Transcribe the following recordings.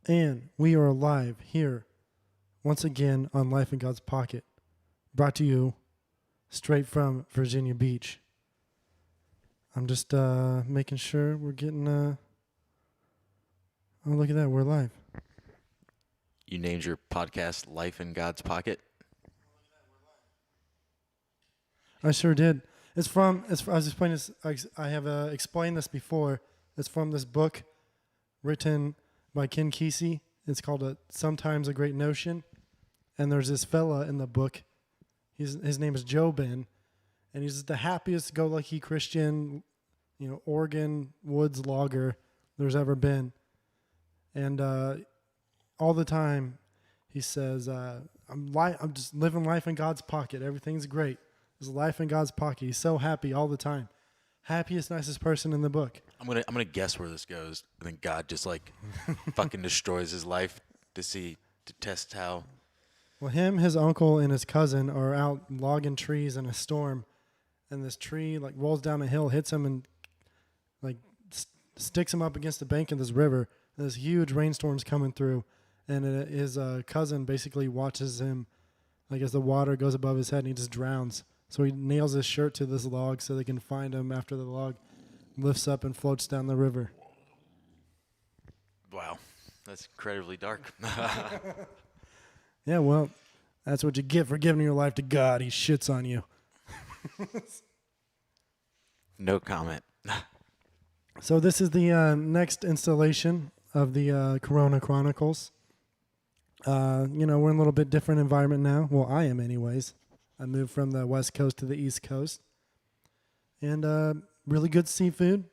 And we are live here once again on Life in God's Pocket, brought to you straight from Virginia Beach. I'm just making sure we're getting... oh, look at that. We're live. You named your podcast Life in God's Pocket? I sure did. It's from... I was explaining this, I have explained this before. It's from this book written by Ken Kesey. It's called Sometimes a Great Notion. And there's this fella in the book. His name is Jobin. And he's the happiest go-lucky Christian, Oregon woods logger there's ever been. And all the time he says, I'm just living life in God's pocket. Everything's great. There's life in God's pocket. He's so happy all the time. Happiest, nicest person in the book. I'm gonna guess where this goes. I think God just fucking destroys his life to test how. Well, his uncle, and his cousin are out logging trees in a storm, and this tree rolls down a hill, hits him, and sticks him up against the bank of this river. And this huge rainstorm's coming through, and his cousin basically watches him, as the water goes above his head, and he just drowns. So he nails his shirt to this log so they can find him after the log lifts up and floats down the river. Wow, that's incredibly dark. Yeah, well, that's what you get for giving your life to God. He shits on you. No comment. So this is the next installation of the Chronicles. We're in a little bit different environment now. Well, I am anyways. I moved from the West Coast to the East Coast. And really good seafood.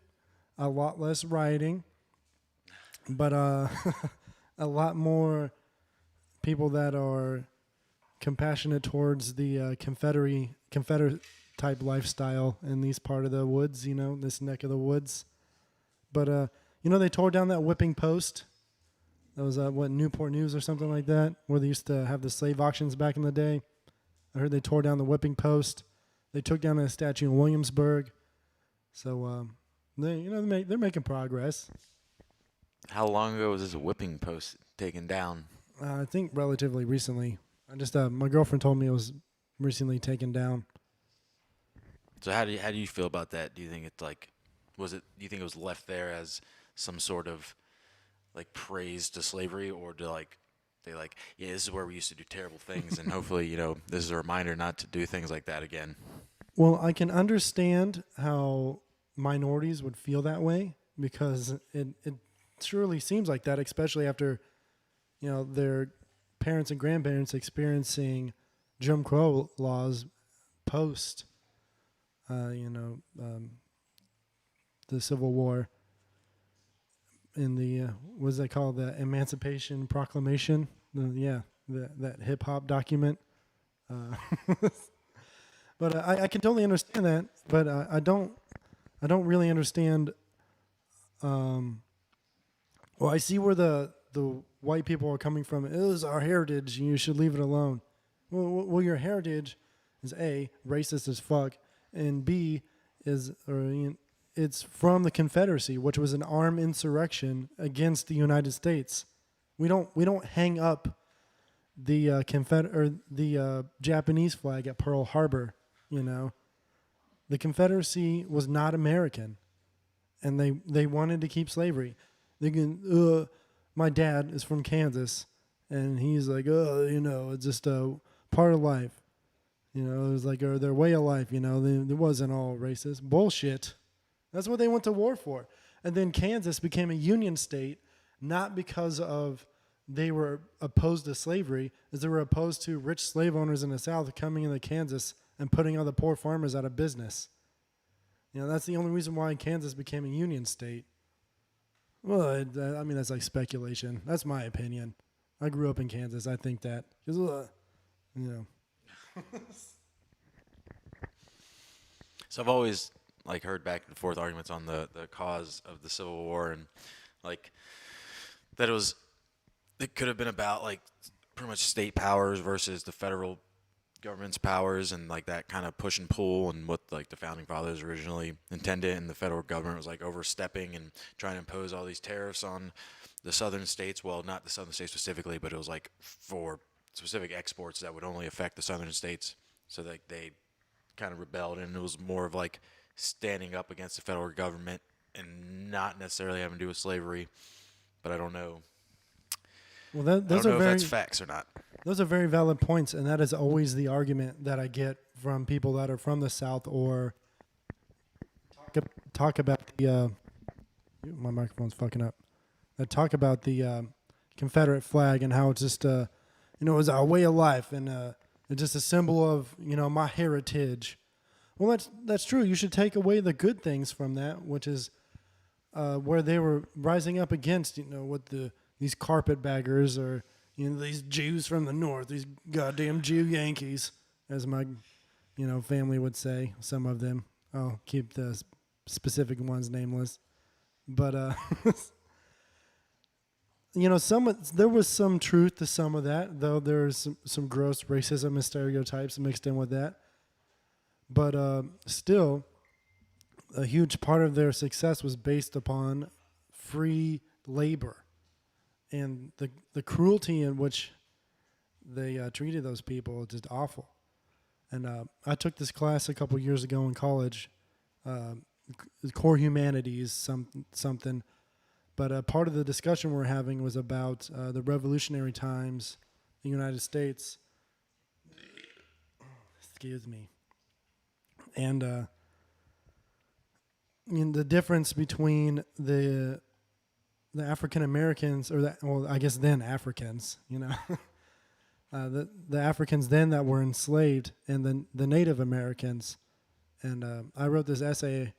A lot less riding. But a lot more people that are compassionate towards the Confederate type lifestyle in these part of the woods, this neck of the woods. But, they tore down that whipping post. That was, Newport News or something like that, where they used to have the slave auctions back in the day. I heard they tore down the whipping post. They took down a statue in Williamsburg. So, they're making progress. How long ago was this whipping post taken down? I think relatively recently. My girlfriend told me it was recently taken down. So how do you feel about that? Do you think it's do you think it was left there as some sort of praise to slavery, or do yeah, this is where we used to do terrible things, and hopefully, this is a reminder not to do things like that again? Well, I can understand how minorities would feel that way, because it surely seems like that, especially after, their parents and grandparents experiencing Jim Crow laws post, the Civil War. In the what's that called, the Emancipation Proclamation, that hip hop document. But I can totally understand that, but I don't really understand. Well, I see where the white people are coming from. It is our heritage, and you should leave it alone. Well, your heritage is A, racist as fuck, and B, it's from the Confederacy, which was an armed insurrection against the United States. We don't hang up the the Japanese flag at Pearl Harbor. The Confederacy was not American, and they wanted to keep slavery. My dad is from Kansas, and he's like, it's just a part of life. It was their way of life. It wasn't all racist. Bullshit. That's what they went to war for. And then Kansas became a Union state, not because of they were opposed to slavery, as they were opposed to rich slave owners in the South coming into Kansas and putting other poor farmers out of business. That's the only reason why Kansas became a Union state. Well, that's speculation. That's my opinion. I grew up in Kansas. I think that. Because, So I've always heard back and forth arguments on the cause of the Civil War, and that it could have been about pretty much state powers versus the federal government's powers, and that kind of push and pull, and what the founding fathers originally intended, and the federal government was overstepping and trying to impose all these tariffs on the southern states. Well, not the southern states specifically, but it was like for specific exports that would only affect the southern states. So they kind of rebelled, and it was more of like standing up against the federal government and not necessarily having to do with slavery. But I don't know. Well, I those don't are know if very that's facts or not. those are very valid points, and that is always the argument that I get from people that are from the South or talk about the. My microphone's fucking up. That talk about the Confederate flag and how it's just it was our way of life and it's just a symbol of my heritage. Well, that's true. You should take away the good things from that, which is where they were rising up against what these carpetbaggers or these Jews from the north, these goddamn Jew Yankees, as my family would say. Some of them. I'll keep the specific ones nameless, but there was some truth to some of that, though there's some gross racism and stereotypes mixed in with that. But still, a huge part of their success was based upon free labor and the cruelty in which they treated those people is just awful. And I took this class a couple years ago in college, core humanities, something. But part of the discussion we're having was about the revolutionary times in the United States. Excuse me. And the difference between the African Americans, I guess then Africans, the Africans then that were enslaved, and the Native Americans. And I wrote this essay,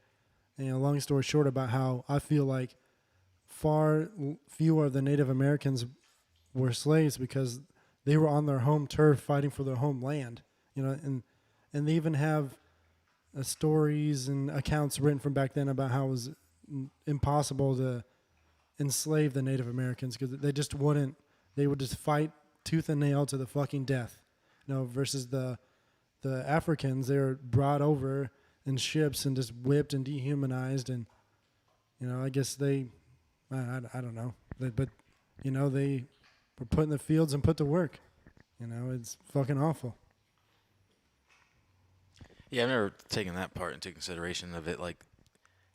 long story short, about how I feel like far fewer of the Native Americans were slaves because they were on their home turf fighting for their homeland, and they even have stories and accounts written from back then about how it was impossible to enslave the Native Americans because they would just fight tooth and nail to the fucking death, versus the Africans. They were brought over in ships and just whipped and dehumanized, and I guess I don't know, but they were put in the fields and put to work. It's fucking awful. Yeah, I've never taken that part into consideration of it like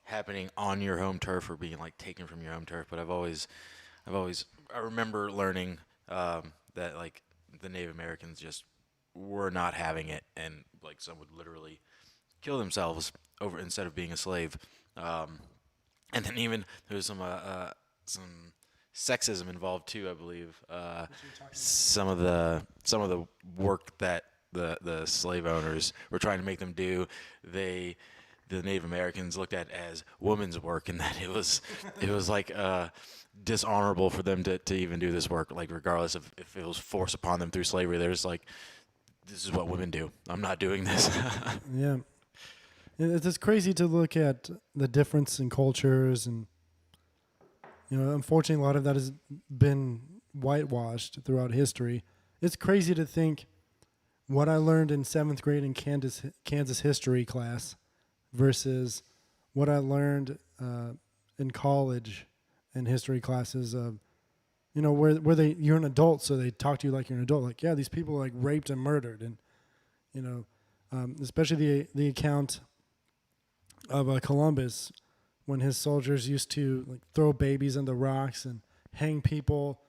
happening on your home turf or being like taken from your home turf. But I remember learning that like the Native Americans just were not having it, and like some would literally kill themselves over instead of being a slave. And then even there was some sexism involved too, I believe. Some of the work that the slave owners were trying to make them do, the Native Americans looked at as women's work, and that it was like dishonorable for them to even do this work, like regardless of if it was forced upon them through slavery. There's like, this is what women do. I'm not doing this. Yeah. It's just crazy to look at the difference in cultures, and unfortunately, a lot of that has been whitewashed throughout history. It's crazy to think what I learned in 7th grade in Kansas history class versus what I learned in college in history classes of, where you're an adult, so they talk to you like you're an adult. Like, yeah, these people are like raped and murdered, and especially the account of Columbus, when his soldiers used to like throw babies in the rocks and hang people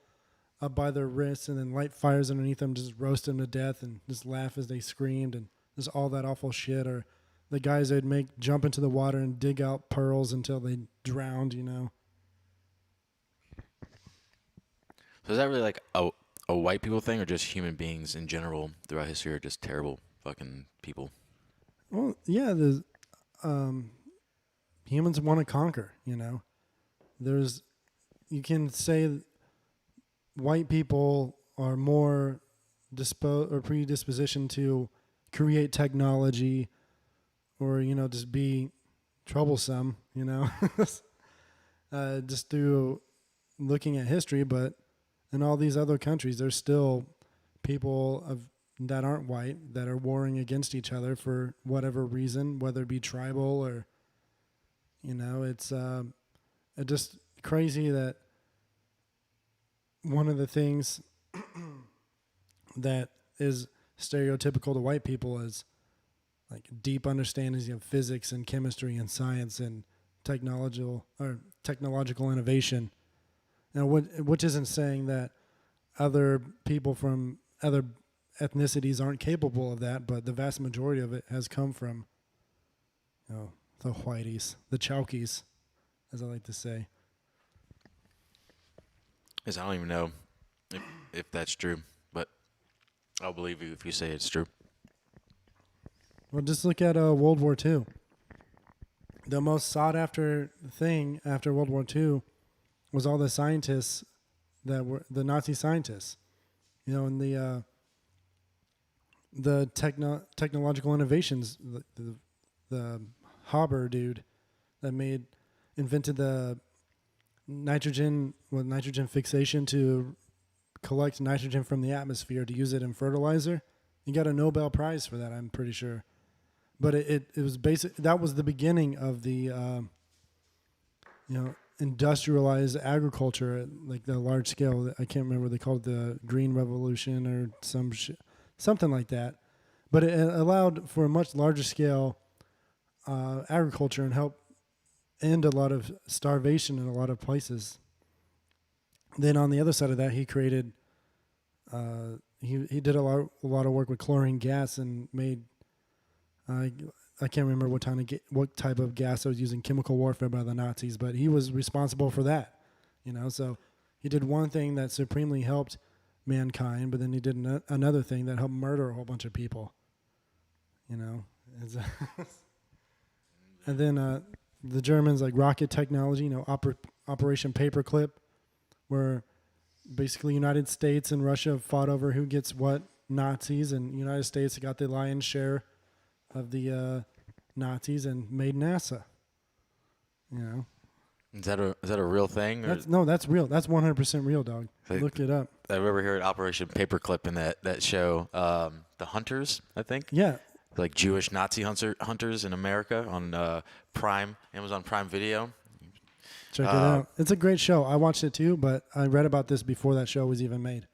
up by their wrists and then light fires underneath them, just roast them to death and just laugh as they screamed, and just all that awful shit. Or the guys they'd make jump into the water and dig out pearls until they drowned, So is that really like a white people thing, or just human beings in general throughout history are just terrible fucking people? Well, yeah, humans want to conquer, you can say white people are more predispositioned to create technology or, just be troublesome, just through looking at history. But in all these other countries, there's still people that aren't white that are warring against each other for whatever reason, whether it be tribal or, it's just crazy that one of the things that is stereotypical to white people is like deep understandings of physics and chemistry and science and technological innovation. Now, which isn't saying that other people from other ethnicities aren't capable of that, but the vast majority of it has come from, the whiteys, the chowkies, as I like to say. Yes, I don't even know if that's true, but I'll believe you if you say it's true. Well, just look at World War II. The most sought after thing after World War II was all the scientists that were the Nazi scientists. And the technological innovations, the Haber dude that invented the nitrogen fixation to collect nitrogen from the atmosphere to use it in fertilizer. He got a Nobel Prize for that, I'm pretty sure. But it was that was the beginning of the industrialized agriculture at like the large scale. I can't remember what they called it, the Green Revolution or something like that. But it allowed for a much larger scale agriculture and helped end a lot of starvation in a lot of places. Then on the other side of that, he created he did a lot of work with chlorine gas and made I can't remember what type of gas that was used in chemical warfare by the Nazis, but he was responsible for that. So he did one thing that supremely helped mankind, but then he did another thing that helped murder a whole bunch of people. And then the Germans, like rocket technology, Operation Paperclip, where basically United States and Russia fought over who gets what Nazis, and the United States got the lion's share of the Nazis and made NASA. Is that a real thing? That's real. That's 100% real, dog. Look it up. I remember hearing Operation Paperclip in that show, The Hunters, I think. Yeah. Like Jewish Nazi hunters in America on Amazon Prime Video. Check it out. It's a great show. I watched it too, but I read about this before that show was even made.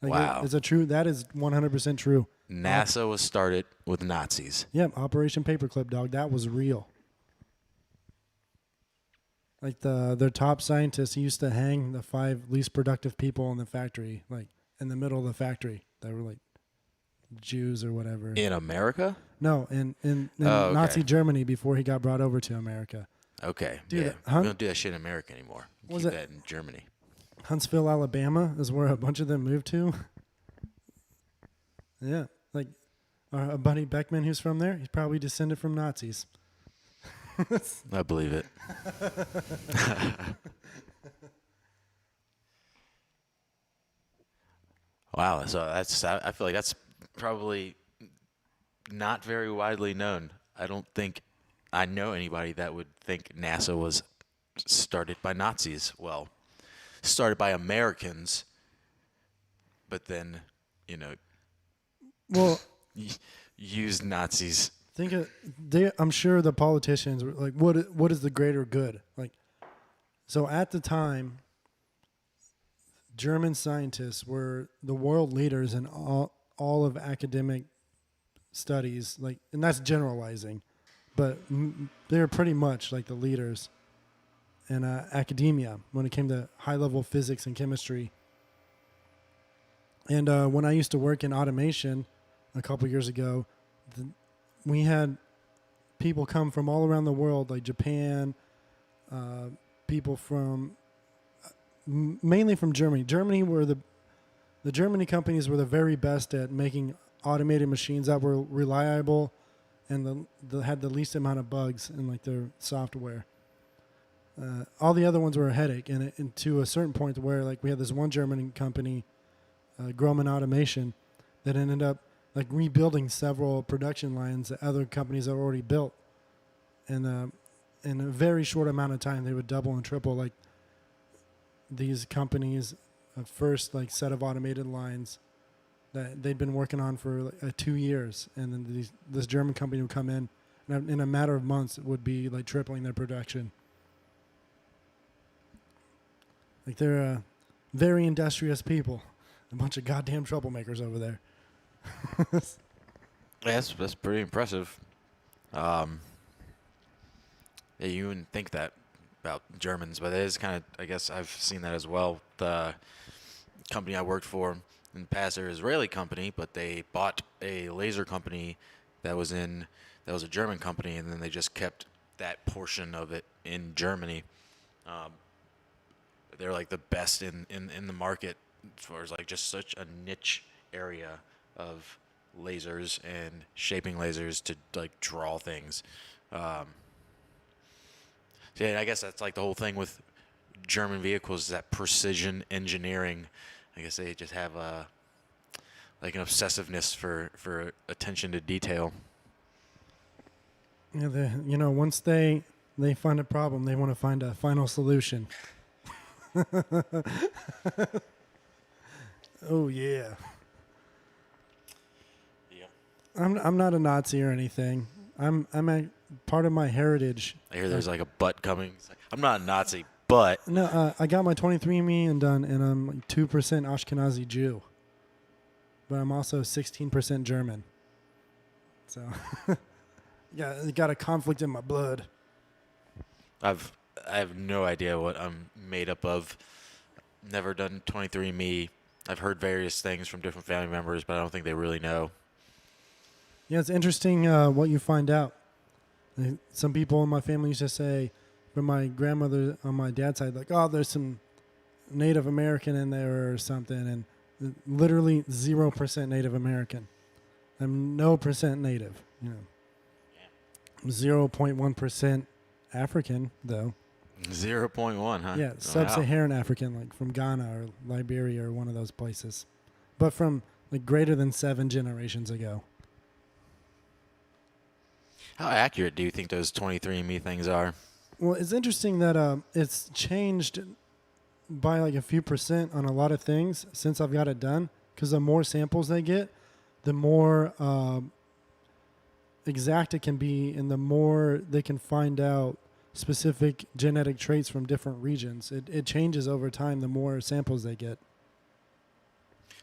Wow. That is 100% true. NASA was started with Nazis. Yep, Operation Paperclip, dog. That was real. Like their top scientists, he used to hang the 5 least productive people in the factory, like in the middle of the factory, that were like Jews or whatever. In America? No, in okay. Nazi Germany before he got brought over to America. Okay. Dude, yeah. We don't do that shit in America anymore. Keep that in Germany. Huntsville, Alabama is where a bunch of them moved to. Yeah, like our buddy Beckman, who's from there, he's probably descended from Nazis. I believe it. Wow. So I feel like that's probably not very widely known. I don't think I know anybody that would think NASA was started by Nazis. Well, started by Americans, but then, used Nazis. I'm sure the politicians were like, what is the greater good? Like, so at the time, German scientists were the world leaders in all of academic studies, like, and that's generalizing, but they're pretty much like the leaders in academia when it came to high-level physics and chemistry. And when I used to work in automation a couple years ago, we had people come from all around the world, like Japan, people from mainly from Germany. The Germany companies were the very best at making automated machines that were reliable and had the least amount of bugs in like their software. All the other ones were a headache, and to a certain point where like we had this one German company, Groman Automation, that ended up like rebuilding several production lines that other companies had already built, and in a very short amount of time they would double and triple like these companies' first like set of automated lines that they'd been working on for 2 years, and then this German company would come in, and in a matter of months would be like tripling their production. Like Very industrious people. A bunch of goddamn troublemakers over there. Yeah, that's pretty impressive. Yeah, you wouldn't think that about Germans, but it is kind of, I guess I've seen that as well. The company I worked for in the past, they're an Israeli company, but they bought a laser company that was a German company, and then they just kept that portion of it in Germany. Um, they're like the best in the market as far as like just such a niche area of lasers and shaping lasers to like draw things. So yeah, I guess that's like the whole thing with German vehicles is that precision engineering. I guess they just have like an obsessiveness for attention to detail. Yeah, once they find a problem, they want to find a final solution. Oh yeah. Yeah. I'm not a Nazi or anything. I'm a part of my heritage. I hear there's like a butt coming. It's like, I'm not a Nazi, but No, I got my 23andMe and done, and I'm like 2% Ashkenazi Jew. But I'm also 16% German. So, yeah, I got a conflict in my blood. I have no idea what I'm made up of. Never done 23andMe. I've heard various things from different family members, but I don't think they really know. Yeah, it's interesting what you find out. Some people in my family used to say, from my grandmother on my dad's side, like, oh, there's some Native American in there or something, and literally 0% Native American. I'm no percent Native, 0.1% African, though. 0.1, huh? Yeah, Wow. sub-Saharan African, like from Ghana or Liberia or one of those places. But from like greater than 7 generations ago. How accurate do you think those 23andMe things are? Well, it's interesting that it's changed by like a few percent on a lot of things since I've got it done. Because the more samples they get, the more exact it can be, and the more they can find out specific genetic traits from different regions. It changes over time the more samples they get.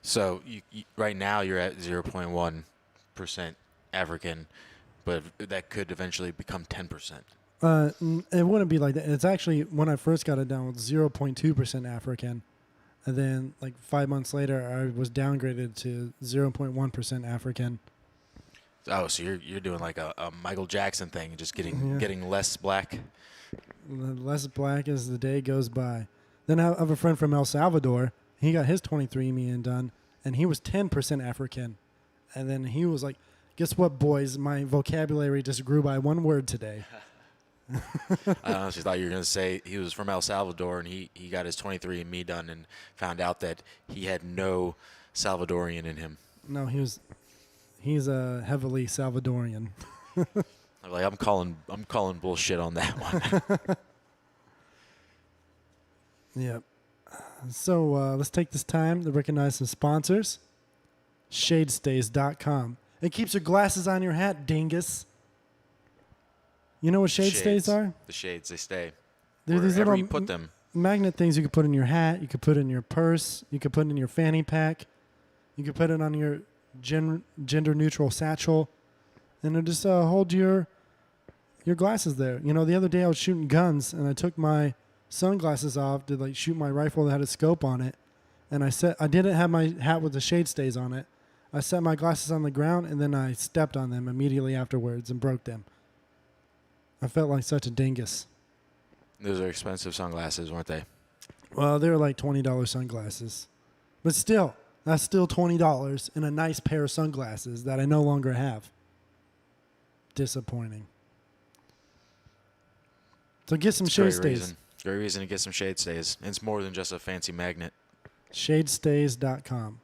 So you right now you're at 0.1% African, but that could eventually become 10%. It wouldn't be like that. It's actually, when I first got it down, it was 0.2% African. And then like 5 months later, I was downgraded to 0.1% African. Oh, so you're doing like a Michael Jackson thing, just getting less black. Less black as the day goes by. Then I have a friend from El Salvador. He got his 23andMe and done, and he was 10% African. And then he was like, guess what, boys? My vocabulary just grew by one word today. I honestly thought you were going to say he was from El Salvador and he got his 23andMe done and found out that he had no Salvadorian in him. No, he's a heavily Salvadorian. I'm like, I'm calling bullshit on that one. Yep. So let's take this time to recognize some sponsors. Shadestays.com. It keeps your glasses on your hat, dingus. You know what shade stays are? The shades, they stay. They're these Wherever little you put them. magnet things you could put in your hat. You could put it in your purse. You could put it in your fanny pack. You could put it on your gender-neutral satchel. And it'll just hold your glasses there. You know, the other day I was shooting guns, and I took my sunglasses off to like shoot my rifle that had a scope on it. And I didn't have my hat with the shade stays on it. I set my glasses on the ground, and then I stepped on them immediately afterwards and broke them. I felt like such a dingus. Those are expensive sunglasses, weren't they? Well, they were like $20 sunglasses. But still, that's still $20 and a nice pair of sunglasses that I no longer have. Disappointing. So get some shade stays. Great reason to get some shade stays. It's more than just a fancy magnet. Shadestays.com.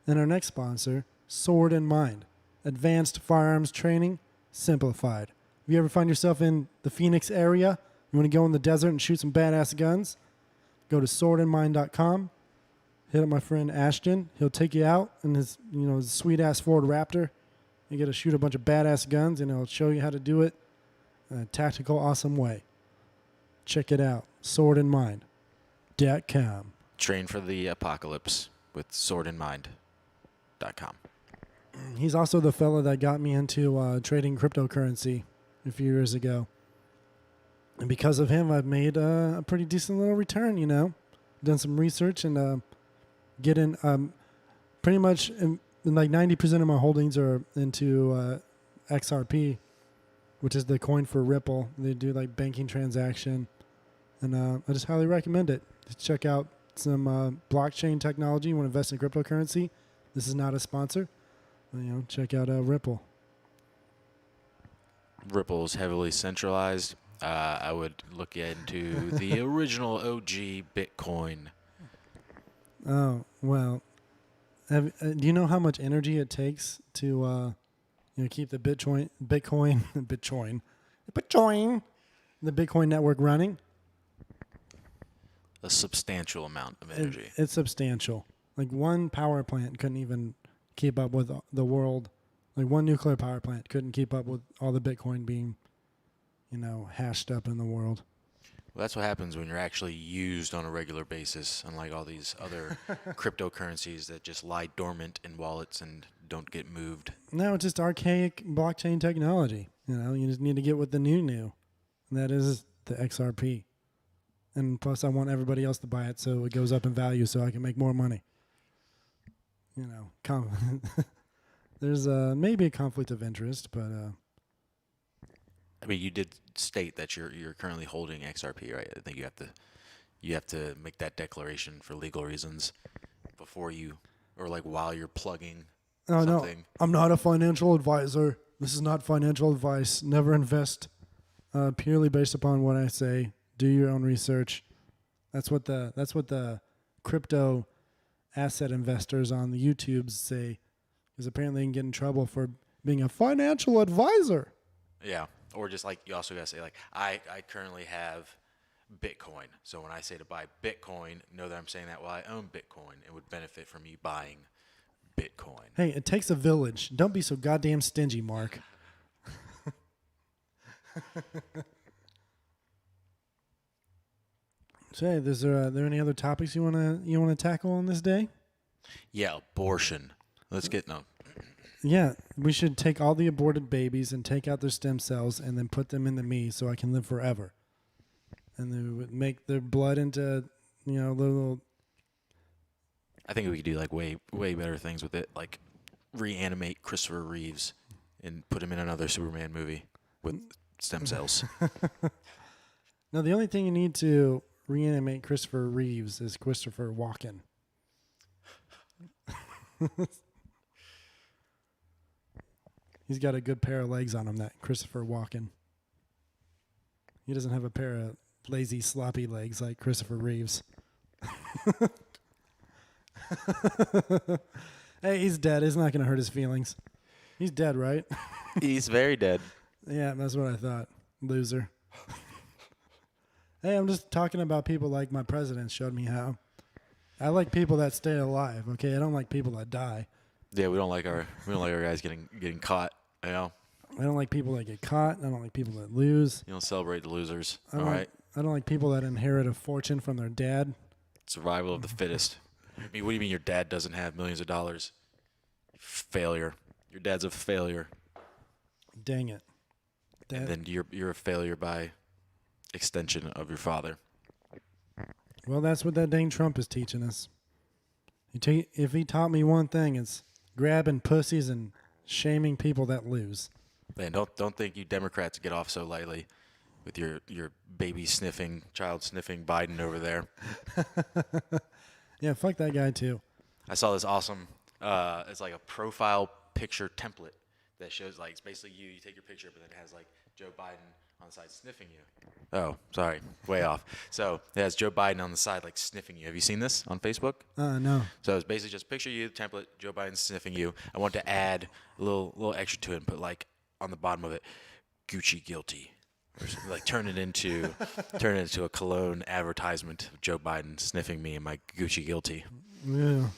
And our next sponsor, Sword in Mind. Advanced firearms training, simplified. If you ever find yourself in the Phoenix area, you want to go in the desert and shoot some badass guns, go to swordandmind.com. Hit up my friend Ashton. He'll take you out in his sweet-ass Ford Raptor. You get to shoot a bunch of badass guns, and he'll show you how to do it in a tactical, awesome way. Check it out, swordandmind.com. Train for the apocalypse with swordinmind.com. He's also the fella that got me into trading cryptocurrency a few years ago. And because of him, I've made a pretty decent little return, Done some research and getting pretty much like 90% of my holdings are into XRP, which is the coin for Ripple. They do like banking transaction. And I just highly recommend it. Just check out some blockchain technology. You want to invest in cryptocurrency? This is not a sponsor. Check out Ripple. Ripple is heavily centralized. I would look into the original OG Bitcoin. Oh, well. Do you know how much energy it takes to keep the the Bitcoin network running? A substantial amount of energy. It's substantial. Like one power plant couldn't even keep up with the world. Like one nuclear power plant couldn't keep up with all the Bitcoin being, hashed up in the world. Well, that's what happens when you're actually used on a regular basis, unlike all these other cryptocurrencies that just lie dormant in wallets and don't get moved. No, it's just archaic blockchain technology. You just need to get with the new. And that is the XRP. And plus, I want everybody else to buy it so it goes up in value so I can make more money. There's maybe a conflict of interest, but... I mean, you did state that you're currently holding XRP, right? I think you have to make that declaration for legal reasons before you, or like while you're plugging something. No, I'm not a financial advisor. This is not financial advice. Never invest purely based upon what I say. Do your own research. That's what the crypto asset investors on the YouTubes say, because apparently you can get in trouble for being a financial advisor. Yeah. Or just like you also got to say, like, I currently have Bitcoin. So when I say to buy Bitcoin, know that I'm saying that while I own Bitcoin, it would benefit from me buying Bitcoin. Hey, it takes a village. Don't be so goddamn stingy, Mark. So, hey, are there any other topics you wanna tackle on this day? Yeah, abortion. Let's get no. Yeah, we should take all the aborted babies and take out their stem cells and then put them into me so I can live forever. And then would make their blood into, little... I think we could do like way better things with it, like reanimate Christopher Reeves and put him in another Superman movie with stem cells. No, the only thing you need to reanimate Christopher Reeves is Christopher Walken. He's got a good pair of legs on him, that Christopher Walken. He doesn't have a pair of lazy, sloppy legs like Christopher Reeves. Hey, he's dead. It's not going to hurt his feelings. He's dead, right? He's very dead. Yeah, that's what I thought. Loser. Hey, I'm just talking about people like my president showed me how. I like people that stay alive, okay? I don't like people that die. Yeah, we don't like our guys getting caught. You know? I don't like people that get caught. I don't like people that lose. You don't celebrate the losers. I All right. I don't like people that inherit a fortune from their dad. Survival of the fittest. I mean, what do you mean your dad doesn't have millions of dollars? Failure. Your dad's a failure. Dang it. And then you're a failure by extension of your father. Well, that's what that dang Trump is teaching us. If he taught me one thing, it's grabbing pussies and shaming people that lose. Man, don't think you Democrats get off so lightly with your baby sniffing, child sniffing Biden over there. Yeah, fuck that guy too. I saw this awesome. It's like a profile picture template that shows like it's basically you. You take your picture, but then it has like Joe Biden on the side sniffing you. Oh, sorry, way off. So it has Joe Biden on the side like sniffing you. Have you seen this on Facebook? No. So it's basically just picture you, template, Joe Biden sniffing you. I want to add a little extra to it and put like on the bottom of it, Gucci guilty. Or something, like turn it into a cologne advertisement of Joe Biden sniffing me and my Gucci guilty. Yeah.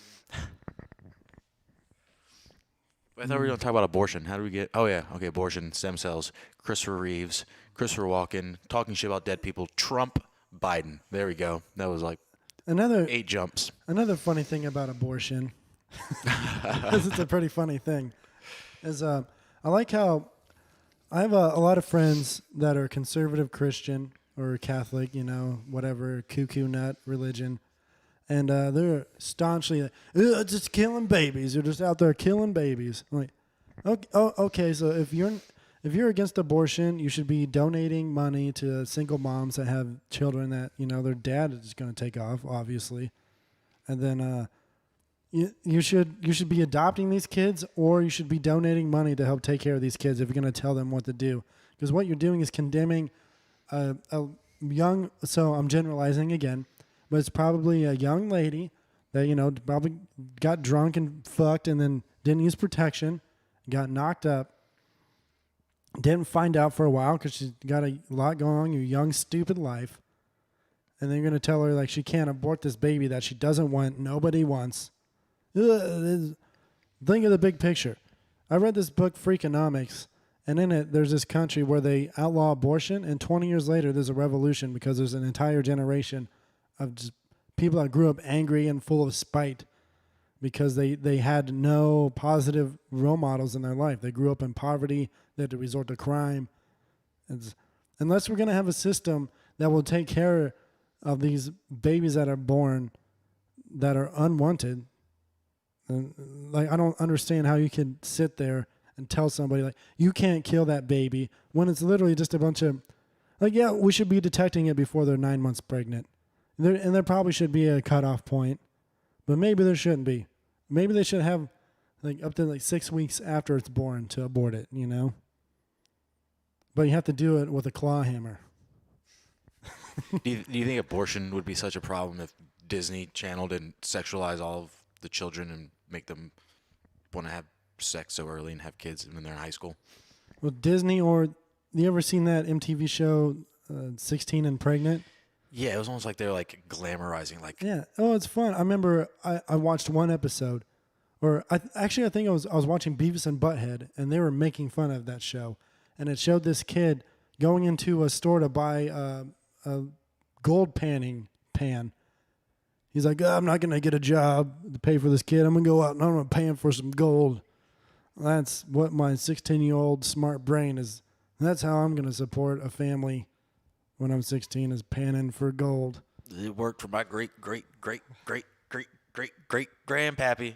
I thought we were going to talk about abortion. How do we get... Oh, yeah. Okay, abortion, stem cells, Christopher Reeves, Christopher Walken, talking shit about dead people, Trump, Biden. There we go. That was like Another 8 jumps. Another funny thing about abortion, because it's a pretty funny thing, is I like how I have a lot of friends that are conservative Christian or Catholic, whatever, cuckoo nut religion, and they're staunchly just killing babies. They're just out there killing babies. I'm like, okay, so if you're against abortion, you should be donating money to single moms that have children that their dad is going to take off, obviously. And then you should be adopting these kids, or you should be donating money to help take care of these kids if you're going to tell them what to do. Because what you're doing is condemning a young, so I'm generalizing again, but it's probably a young lady that, probably got drunk and fucked and then didn't use protection, got knocked up, didn't find out for a while because she's got a lot going on in your young, stupid life. And then you're going to tell her like she can't abort this baby that she doesn't want, nobody wants. Think of the big picture. I read this book, Freakonomics, and in it there's this country where they outlaw abortion, and 20 years later there's a revolution because there's an entire generation of just people that grew up angry and full of spite because they had no positive role models in their life. They grew up in poverty. They had to resort to crime. Unless we're going to have a system that will take care of these babies that are born that are unwanted. Like, I don't understand how you can sit there and tell somebody like you can't kill that baby when it's literally just a bunch of like, yeah, we should be detecting it before they're 9 months pregnant. And there probably should be a cutoff point, but maybe there shouldn't be. Maybe they should have like up to like 6 weeks after it's born to abort it, But you have to do it with a claw hammer. Do you think abortion would be such a problem if Disney Channel didn't sexualize all of the children and make them want to have sex so early and have kids when they're in high school? Well, Disney, or you ever seen that MTV show 16 and Pregnant? Yeah, it was almost like they were like glamorizing, like yeah. Oh, it's fun. I remember I watched one episode, or I think I was watching Beavis and Butthead, and they were making fun of that show, and it showed this kid going into a store to buy a gold pan. He's like, I'm not gonna get a job to pay for this kid. I'm gonna go out and I'm gonna pay him for some gold. That's what my 16-year-old smart brain is. That's how I'm gonna support a family when I'm 16, is panning for gold. It worked for my great grandpappy.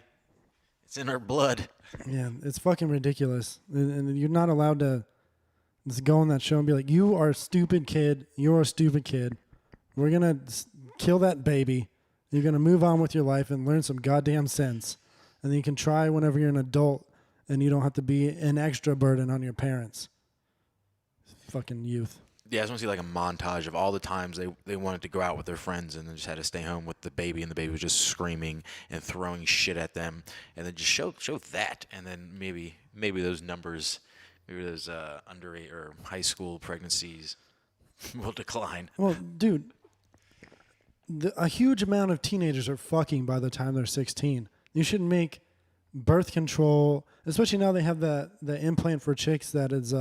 It's in our blood. Yeah, it's fucking ridiculous. And you're not allowed to just go on that show and be like, you are a stupid kid. You're a stupid kid. We're going to kill that baby. You're going to move on with your life and learn some goddamn sense. And then you can try whenever you're an adult and you don't have to be an extra burden on your parents. Fucking youth. Yeah, I just want to see like a montage of all the times they wanted to go out with their friends and then just had to stay home with the baby, and the baby was just screaming and throwing shit at them, and then just show that, and then maybe those numbers, maybe those underage or high school pregnancies will decline. Well, dude, a huge amount of teenagers are fucking by the time they're 16. You should make birth control, especially now they have the implant for chicks that is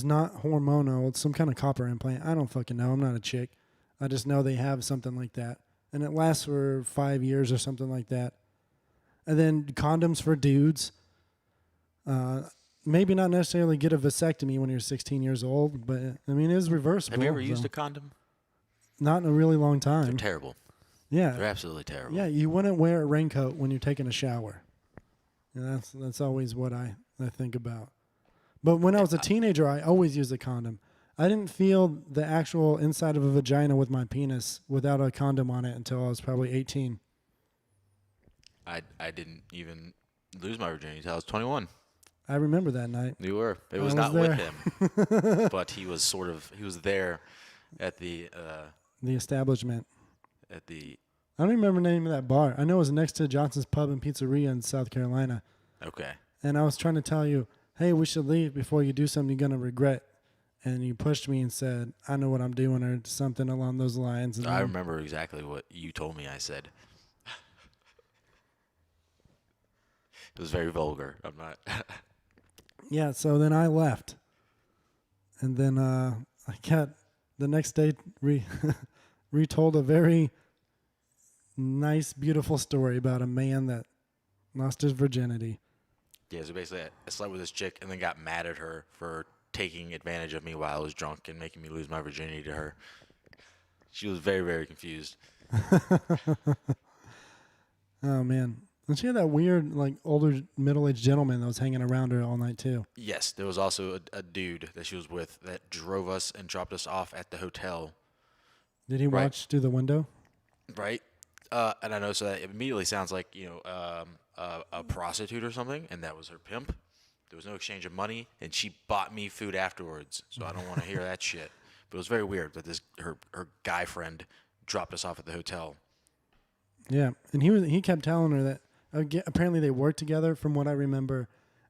not hormonal. It's some kind of copper implant. I don't fucking know. I'm not a chick. I just know they have something like that. And it lasts for 5 years or something like that. And then condoms for dudes. Maybe not necessarily get a vasectomy when you're 16 years old, but I mean, it is reversible. Have you ever used a condom? Not in a really long time. They're terrible. Yeah. They're absolutely terrible. Yeah, you wouldn't wear a raincoat when you're taking a shower. And that's always what I think about. But when I was a teenager, I always used a condom. I didn't feel the actual inside of a vagina with my penis without a condom on it until I was probably 18. I didn't even lose my virginity until I was 21. I remember that night. You were. It was not with him. But he was there at the establishment. I don't remember the name of that bar. I know it was next to Johnson's Pub and Pizzeria in South Carolina. Okay. And I was trying to tell you, hey, we should leave before you do something you're going to regret. And you pushed me and said, I know what I'm doing, or something along those lines. And I remember exactly what you told me I said. It was very vulgar. I'm not. Yeah, so then I left. And then I got the next day retold a very nice, beautiful story about a man that lost his virginity. Yeah, so basically, I slept with this chick and then got mad at her for taking advantage of me while I was drunk and making me lose my virginity to her. She was very, very confused. Oh man. And she had that weird, like, older middle-aged gentleman that was hanging around her all night too. Yes, there was also a dude that she was with that drove us and dropped us off at the hotel. Did he Right. watch through the window? Right? And I know, so that immediately sounds like, a prostitute or something, and that was her pimp. There was no exchange of money, and she bought me food afterwards, so I don't want to hear that shit. But it was very weird that her guy friend dropped us off at the hotel. Yeah, and he kept telling her that apparently they worked together, from what I remember.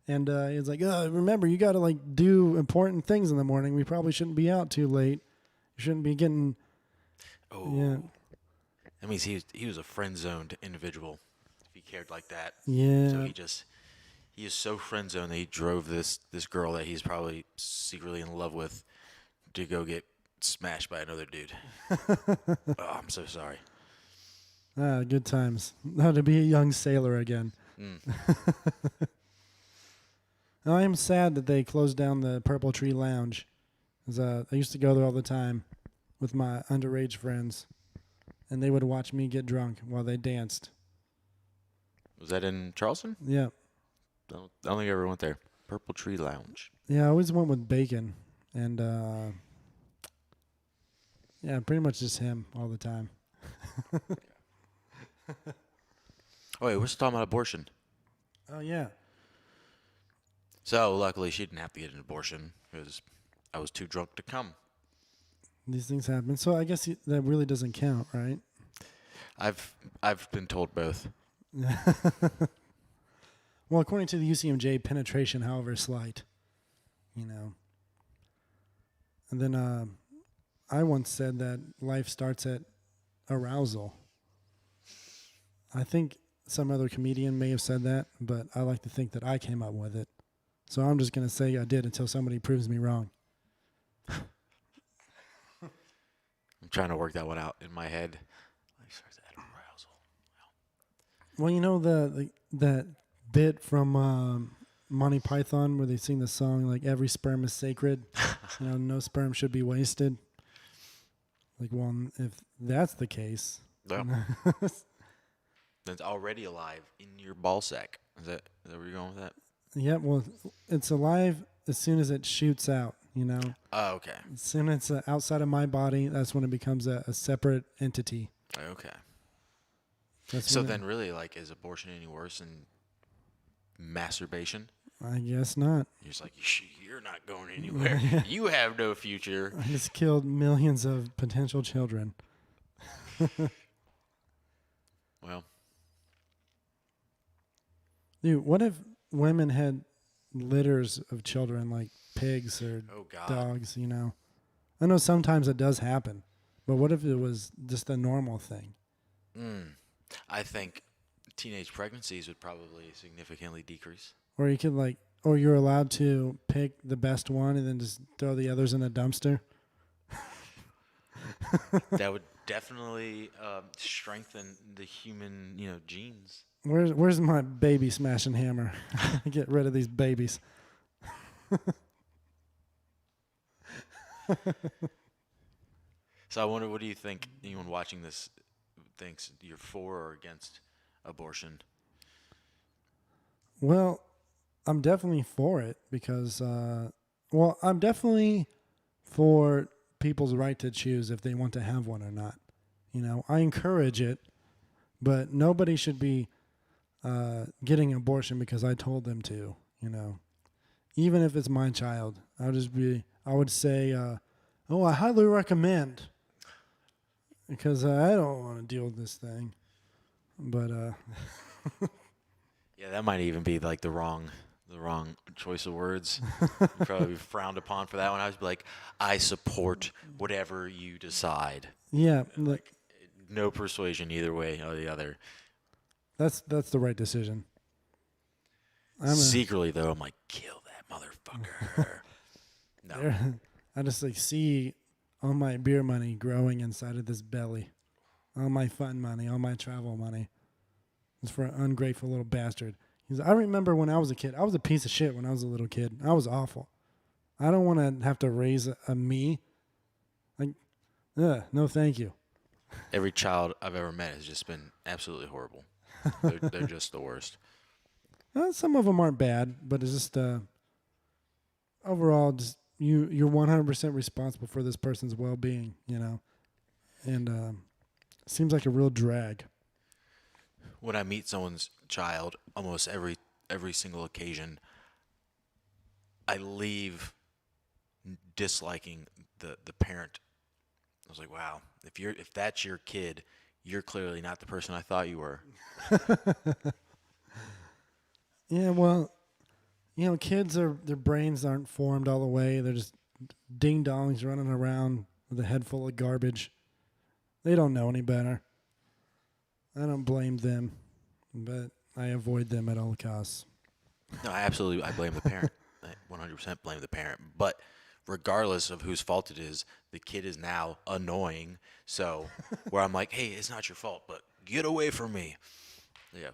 And he was like, remember, you got to like do important things in the morning. We probably shouldn't be out too late. You shouldn't be getting. Oh, Yeah. that means he was a friend-zoned individual. If he cared like that, Yeah. so he is so friend-zoned that he drove this girl that he's probably secretly in love with to go get smashed by another dude. Oh, I'm so sorry. Good times. Now to be a young sailor again. I am sad that they closed down the Purple Tree Lounge. 'Cause, I used to go there all the time with my underage friends, and they would watch me get drunk while they danced. Was that in Charleston? Yeah. I don't think I ever went there. Purple Tree Lounge. Yeah, I always went with Bacon, and yeah, pretty much just him all the time. Oh, wait, we're still talking about abortion. Oh yeah. So luckily she didn't have to get an abortion because I was too drunk to come. These things happen. So I guess that really doesn't count, right? I've been told both. Well, according to the UCMJ, penetration, however slight, you know. And then I once said that life starts at arousal. I think some other comedian may have said that, but I like to think that I came up with it. So I'm just going to say I did until somebody proves me wrong. I'm trying to work that one out in my head. Life starts at arousal. Well, you know that bit from Monty Python where they sing the song like every sperm is sacred, no sperm should be wasted. Like, well, if that's the case, Yeah. That's already alive in your ball sack. Is that where you're going with that? yeah, well, it's alive as soon as it shoots out. Oh, okay. As soon as it's outside of my body, that's when it becomes a separate entity. Okay. That's So when then, really, like, is abortion any worse than masturbation? I guess not. You're just like, you're not going anywhere. You have no future. I just killed millions of potential children. Well, Dude, what if women had litters of children like pigs or oh God. dogs, I know sometimes it does happen, but what if it was just a normal thing? I think teenage pregnancies would probably significantly decrease. Or you could or you're allowed to pick the best one and then just throw the others in a dumpster. That would definitely strengthen the human, genes. Where's my baby smashing hammer? Get rid of these babies. So I wonder, what do you think anyone watching this thinks? You're for or against abortion? Well, I'm definitely for it because, I'm definitely for people's right to choose if they want to have one or not. I encourage it, but nobody should be getting an abortion because I told them to, Even if it's my child, I would say, I highly recommend because I don't want to deal with this thing. But Yeah, that might even be like the wrong choice of words. You'd probably be frowned upon for that one. I would be like, I support whatever you decide. yeah, No persuasion either way or the other. that's the right decision. Secretly, though, I'm like, kill that motherfucker. No. I just see all my beer money growing inside of this belly. all my fun money, all my travel money. It's for an ungrateful little bastard. I remember when I was a kid, I was a piece of shit when I was a little kid. I was awful. I don't want to have to raise a me. Like, no, thank you. Every child I've ever met has just been absolutely horrible. They're just the worst. Some of them aren't bad, but it's just overall, just you're 100% responsible for this person's well-being, and seems like a real drag. When I meet someone's child, almost every single occasion, I leave disliking the parent. I was like, wow, if that's your kid, you're clearly not the person I thought you were. Yeah, well, kids their brains aren't formed all the way. They're just ding dongs running around with a head full of garbage. They don't know any better. I don't blame them, but I avoid them at all costs. No, I blame the parent. I 100% blame the parent. But regardless of whose fault it is, the kid is now annoying. So where I'm like, hey, it's not your fault, but get away from me. Yeah.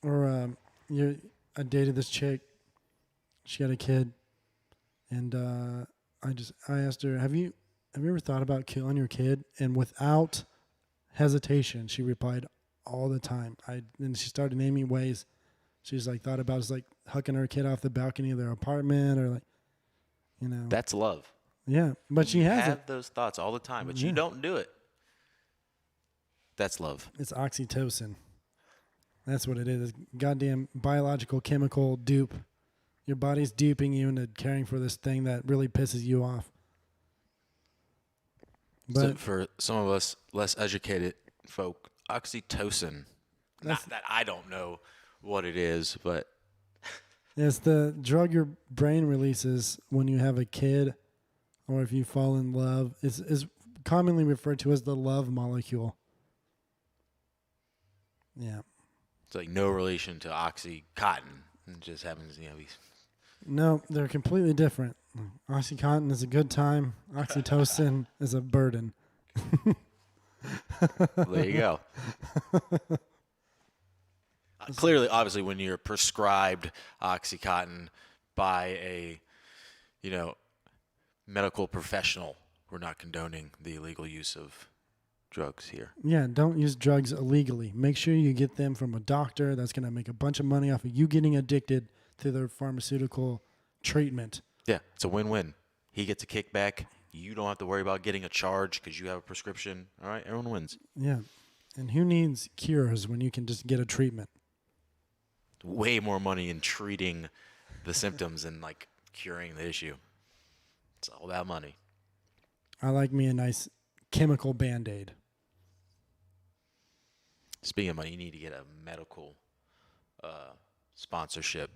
Or I dated this chick. She had a kid, and I asked her, have you ever thought about killing your kid? And without hesitation, she replied, all the time. And she started naming ways. She's like thought about like hucking her kid off the balcony of their apartment, or like, That's love. Yeah, but she has have those thoughts all the time, but you don't do it. That's love. It's oxytocin. That's what it is. It's goddamn biological chemical dupe. Your body's duping you into caring for this thing that really pisses you off. But so for some of us less educated folk, oxytocin, not that I don't know what it is, but it's the drug your brain releases when you have a kid or if you fall in love. It's commonly referred to as the love molecule. Yeah. It's like no relation to Oxycontin. It just happens, No, they're completely different. Oxycontin is a good time. Oxytocin is a burden. There you go. Clearly, obviously, when you're prescribed Oxycontin by a, medical professional, we're not condoning the illegal use of drugs here. Yeah, don't use drugs illegally. Make sure you get them from a doctor that's going to make a bunch of money off of you getting addicted to their pharmaceutical treatment. Yeah, it's a win-win. He gets a kickback. You don't have to worry about getting a charge because you have a prescription. All right, everyone wins. Yeah, and who needs cures when you can just get a treatment? Way more money in treating the symptoms than like curing the issue. It's all about money. I like me a nice chemical Band-Aid. Speaking of money, you need to get a medical sponsorship.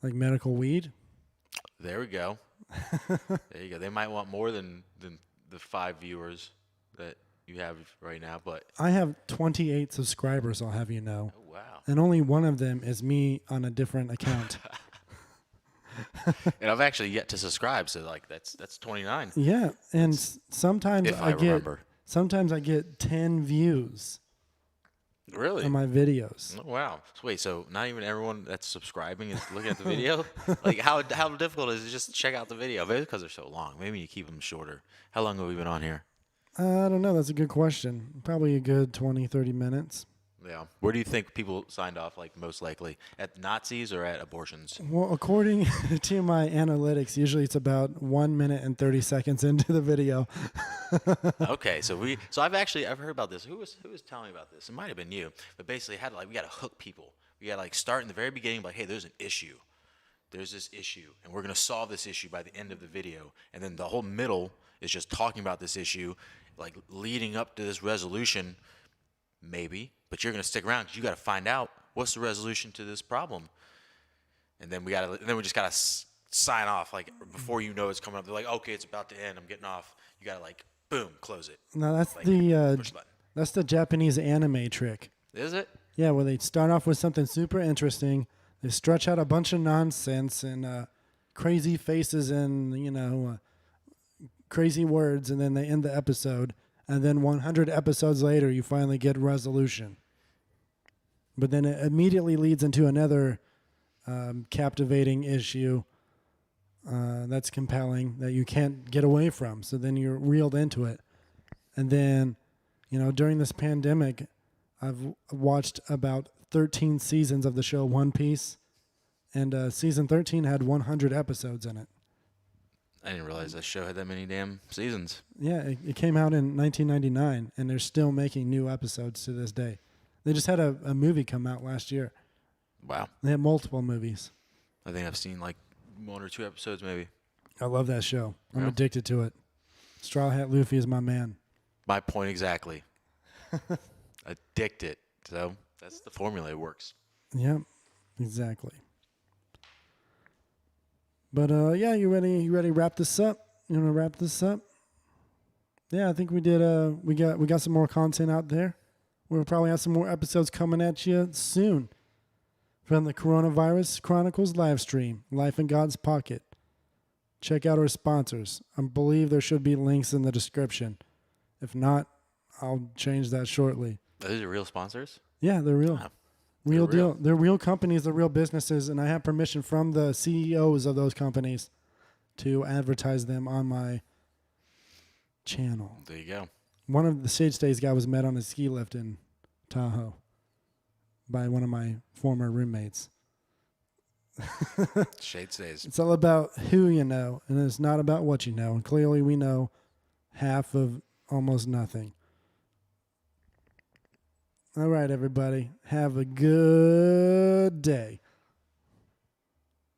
Like medical weed? There we go. There you go. They might want more than the 5 viewers that you have right now, but I have 28 subscribers, I'll have you know. oh, wow. And only one of them is me on a different account. And I've actually yet to subscribe, so like that's 29. Yeah, and sometimes If I remember. sometimes I get 10 views Really? on my videos. Oh, wow. So wait, so not even everyone that's subscribing is looking at the video? Like how difficult is it just to check out the video? Maybe because they're so long. Maybe you keep them shorter. How long have we been on here? I don't know. That's a good question. Probably a good 20, 30 minutes. Yeah. Where do you think people signed off, like, most likely? At Nazis or at abortions? Well, according to my analytics, usually it's about 1 minute and 30 seconds into the video. Okay, so I've heard about this. Who was telling me about this? It might have been you. But basically, we got to hook people. We got to like start in the very beginning, like, hey, there's an issue. There's this issue, and we're gonna solve this issue by the end of the video. And then the whole middle is just talking about this issue, like leading up to this resolution, maybe. But you're gonna stick around because you got to find out what's the resolution to this problem. And then we just gotta sign off like before you know it's coming up. They're like, okay, it's about to end. I'm getting off. You gotta like, boom, close it. Now that's Like, push the button. that's the Japanese anime trick. Is it? Yeah, where they start off with something super interesting. They stretch out a bunch of nonsense and crazy faces and crazy words, and then they end the episode, and then 100 episodes later, you finally get resolution. But then it immediately leads into another captivating issue that's compelling that you can't get away from. So then you're reeled into it. And then, during this pandemic, I've watched about 13 seasons of the show One Piece, and season 13 had 100 episodes in it. I didn't realize that show had that many damn seasons. Yeah, it came out in 1999, and they're still making new episodes to this day. They just had a movie come out last year. Wow. They had multiple movies. I think I've seen like 1 or 2 episodes maybe. I love that show. I'm Yeah. addicted to it. Straw Hat Luffy is my man. My point exactly. Addicted. So that's the formula. It works. Yep, exactly. But yeah, you ready? You ready to wrap this up? You want to wrap this up? Yeah, I think we did. We got some more content out there. We'll probably have some more episodes coming at you soon from the Coronavirus Chronicles live stream, Life in God's Pocket. Check out our sponsors. I believe there should be links in the description. If not, I'll change that shortly. Those are real sponsors? Yeah, they're real. Oh, Real they're real. deal. They're real companies. They're real businesses, and I have permission from the CEOs of those companies to advertise them on my channel. There you go. One of the Shade Stays guy was met on a ski lift in Tahoe by one of my former roommates. Shade stays. It's all about who you know, and it's not about what you know. And clearly we know half of almost nothing. All right, everybody. Have a good day.